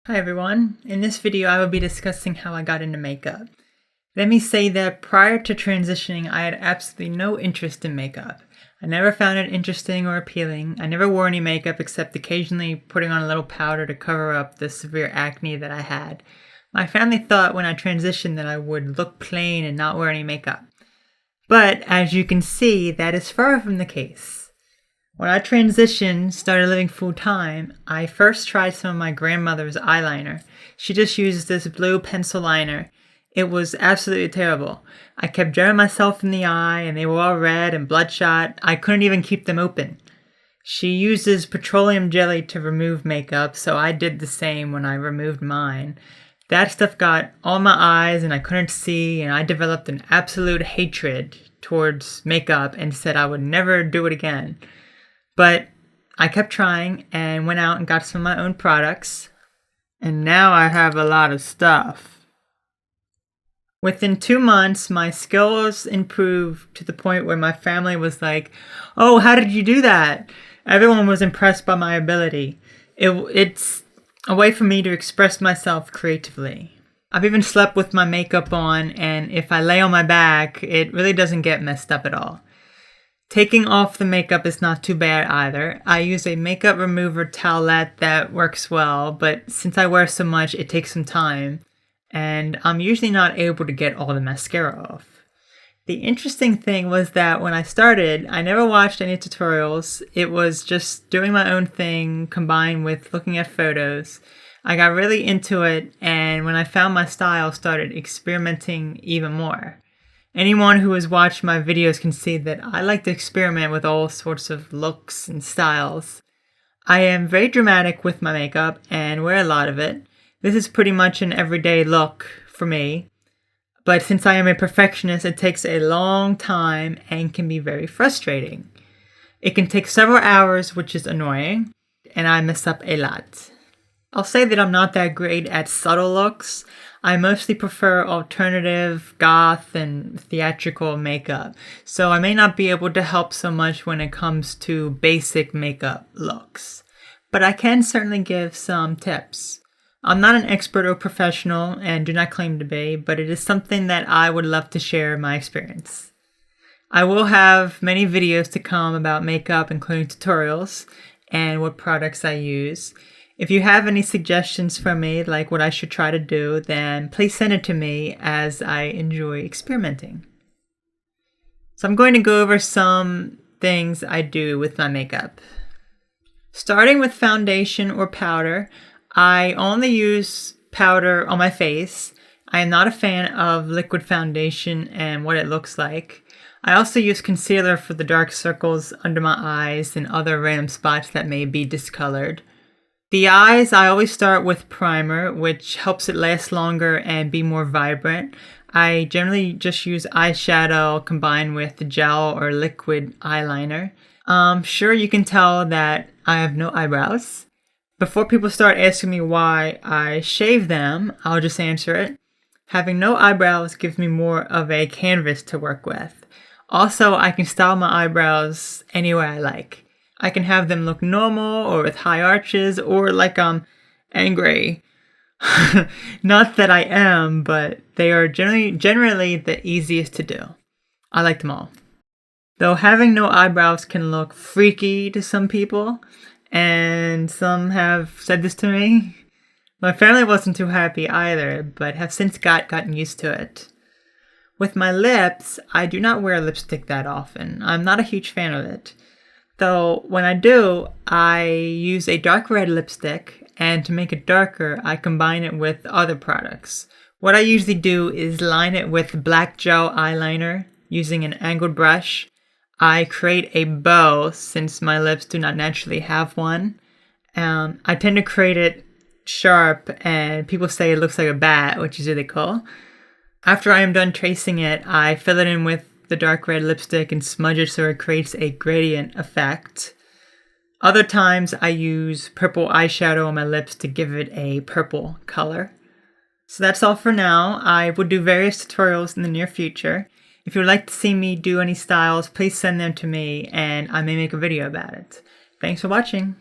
Hi everyone, in this video I will be discussing how I got into makeup. Let me say that prior to transitioning I had absolutely no interest in makeup. I never found it interesting or appealing. I never wore any makeup except occasionally putting on a little powder to cover up the severe acne that I had. My family thought when I transitioned that I would look plain and not wear any makeup. But as you can see, that is far from the case. When I transitioned, started living full-time, I first tried some of my grandmother's eyeliner. She just used this blue pencil liner. It was absolutely terrible. I kept jabbing myself in the eye and they were all red and bloodshot. I couldn't even keep them open. She uses petroleum jelly to remove makeup, so I did the same when I removed mine. That stuff got all my eyes and I couldn't see, and I developed an absolute hatred towards makeup and said I would never do it again. But I kept trying and went out and got some of my own products. And now I have a lot of stuff. Within 2 months, my skills improved to the point where my family was like, "Oh, how did you do that?" Everyone was impressed by my ability. It's a way for me to express myself creatively. I've even slept with my makeup on, and if I lay on my back, it really doesn't get messed up at all. Taking off the makeup is not too bad either. I use a makeup remover towelette that works well, but since I wear so much, it takes some time, and I'm usually not able to get all the mascara off. The interesting thing was that when I started, I never watched any tutorials. It was just doing my own thing combined with looking at photos. I got really into it, and when I found my style, started experimenting even more. Anyone who has watched my videos can see that I like to experiment with all sorts of looks and styles. I am very dramatic with my makeup and wear a lot of it. This is pretty much an everyday look for me. But since I am a perfectionist, it takes a long time and can be very frustrating. It can take several hours, which is annoying, and I mess up a lot. I'll say that I'm not that great at subtle looks. I mostly prefer alternative, goth, and theatrical makeup, so I may not be able to help so much when it comes to basic makeup looks. But I can certainly give some tips. I'm not an expert or professional and do not claim to be, but it is something that I would love to share my experience. I will have many videos to come about makeup, including tutorials and what products I use. If you have any suggestions for me, like what I should try to do, then please send it to me as I enjoy experimenting. So I'm going to go over some things I do with my makeup. Starting with foundation or powder, I only use powder on my face. I am not a fan of liquid foundation and what it looks like. I also use concealer for the dark circles under my eyes and other random spots that may be discolored. The eyes, I always start with primer, which helps it last longer and be more vibrant. I generally just use eyeshadow combined with gel or liquid eyeliner. Sure, you can tell that I have no eyebrows. Before people start asking me why I shave them, I'll just answer it. Having no eyebrows gives me more of a canvas to work with. Also, I can style my eyebrows any way I like. I can have them look normal or with high arches or like I'm angry. Not that I am, but they are generally the easiest to do. I like them all. Though having no eyebrows can look freaky to some people, and some have said this to me. My family wasn't too happy either, but have since gotten used to it. With my lips, I do not wear lipstick that often. I'm not a huge fan of it. Though when I do, I use a dark red lipstick, and to make it darker, I combine it with other products. What I usually do is line it with black gel eyeliner using an angled brush. I create a bow since my lips do not naturally have one. I tend to create it sharp, and people say it looks like a bat, which is really cool. After I am done tracing it, I fill it in with the dark red lipstick and smudge it so it creates a gradient effect. Other times I use purple eyeshadow on my lips to give it a purple color. So that's all for now. I will do various tutorials in the near future. If you would like to see me do any styles, please send them to me and I may make a video about it. Thanks for watching.